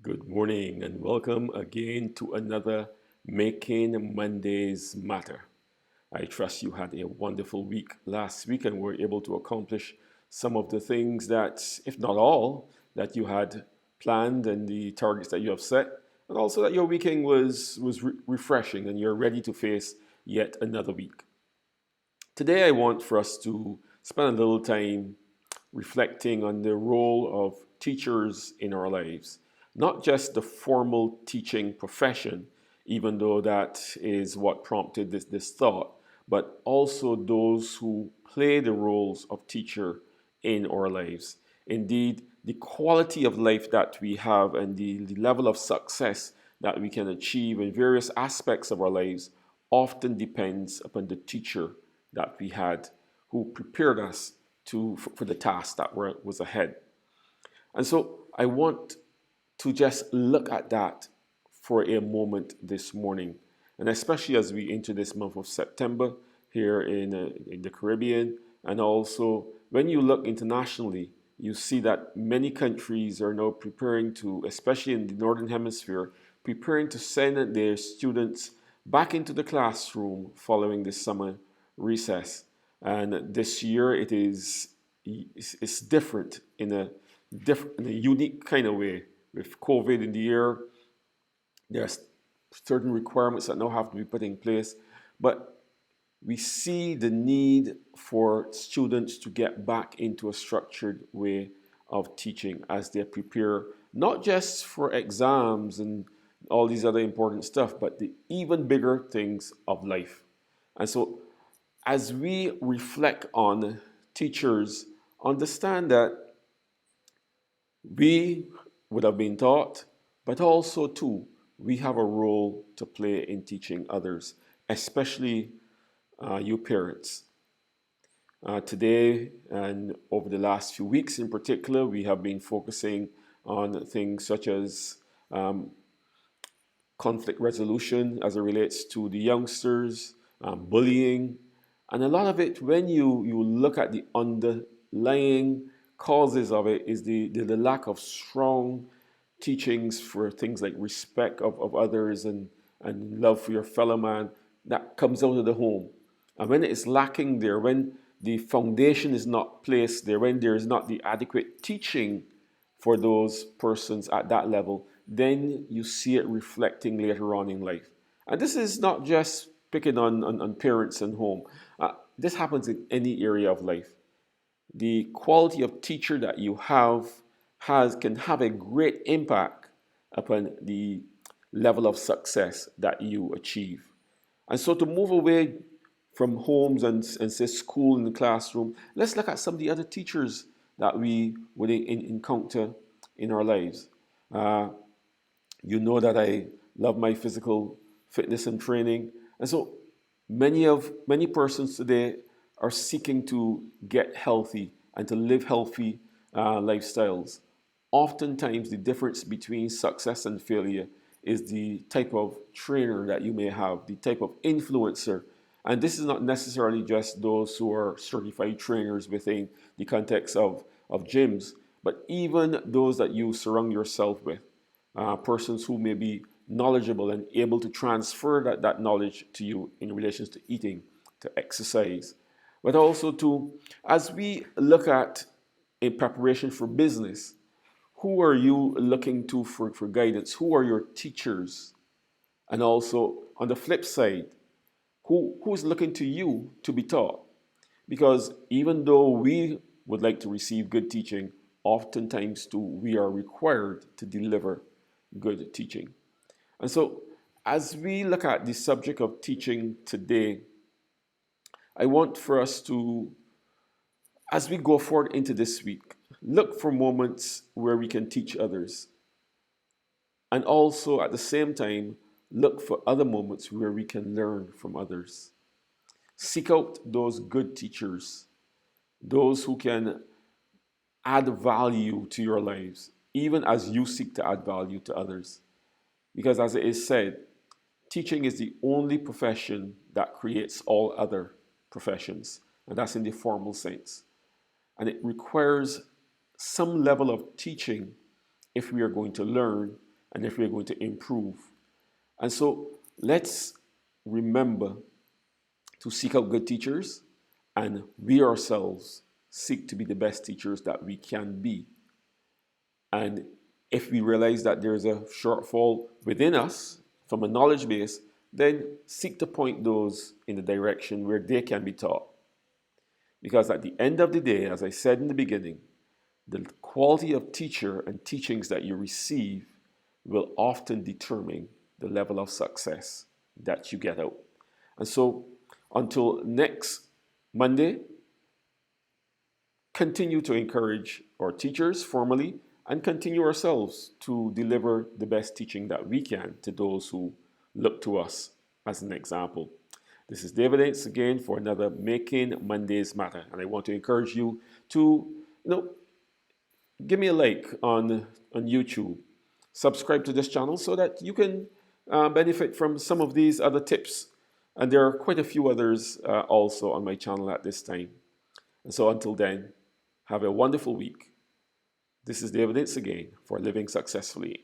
Good morning and welcome again to another Making Mondays Matter. I trust you had a wonderful week last week and were able to accomplish some of the things that, if not all, that you had planned and the targets that you have set, and also that your weekend was refreshing and you're ready to face yet another week. Today, I want for us to spend a little time reflecting on the role of teachers in our lives. Not just the formal teaching profession, even though that is what prompted this thought, but also those who play the roles of teacher in our lives. Indeed, the quality of life that we have and the level of success that we can achieve in various aspects of our lives often depends upon the teacher that we had who prepared us for the task that was ahead. And so I want to just look at that for a moment this morning, and especially as we enter this month of September here in the Caribbean, and also when you look internationally, you see that many countries are now preparing to, especially in the Northern Hemisphere, preparing to send their students back into the classroom following the summer recess. And this year it is it's different in a unique kind of way. With COVID in the air, there are certain requirements that now have to be put in place, but we see the need for students to get back into a structured way of teaching as they prepare not just for exams and all these other important stuff, but the even bigger things of life. And so, as we reflect on teachers, understand that we would have been taught, but also, too, we have a role to play in teaching others, especially you parents. Today and over the last few weeks in particular, we have been focusing on things such as conflict resolution as it relates to the youngsters, bullying, and a lot of it, when you look at the underlying causes of it, is the lack of strong teachings for things like respect of others and love for your fellow man that comes out of the home. And when it is lacking there, when the foundation is not placed there, when there is not the adequate teaching for those persons at that level, then you see it reflecting later on in life. And this is not just picking on parents and home. This happens in any area of life. The quality of teacher that you have can have a great impact upon the level of success that you achieve. And so to move away from homes and say school and the classroom, let's look at some of the other teachers that we would encounter in our lives. Uh, you know that I love my physical fitness and training. And so many persons today are seeking to get healthy and to live healthy lifestyles. Oftentimes, the difference between success and failure is the type of trainer that you may have, the type of influencer. And this is not necessarily just those who are certified trainers within the context of gyms, but even those that you surround yourself with, persons who may be knowledgeable and able to transfer that knowledge to you in relation to eating, to exercise, but also to, as we look at in preparation for business, who are you looking to for guidance? Who are your teachers? And also on the flip side, who's looking to you to be taught? Because even though we would like to receive good teaching, oftentimes too we are required to deliver good teaching. And so as we look at the subject of teaching today, I want for us to, as we go forward into this week, look for moments where we can teach others. And also at the same time, look for other moments where we can learn from others. Seek out those good teachers, those who can add value to your lives, even as you seek to add value to others. Because as it is said, teaching is the only profession that creates all other professions, and that's in the formal sense. And it requires some level of teaching if we are going to learn, and if we're going to improve. And so let's remember to seek out good teachers, and we ourselves seek to be the best teachers that we can be. And if we realize that there's a shortfall within us from a knowledge base, then seek to point those in the direction where they can be taught. Because at the end of the day, as I said in the beginning, the quality of teacher and teachings that you receive will often determine the level of success that you get out. And so until next Monday, continue to encourage our teachers formally and continue ourselves to deliver the best teaching that we can to those who look to us as an example. This is David Ince again for another Making Mondays Matter. And I want to encourage you to, give me a like on YouTube. Subscribe to this channel so that you can benefit from some of these other tips. And there are quite a few others also on my channel at this time. And so until then, have a wonderful week. This is David Ince again for Living Successfully.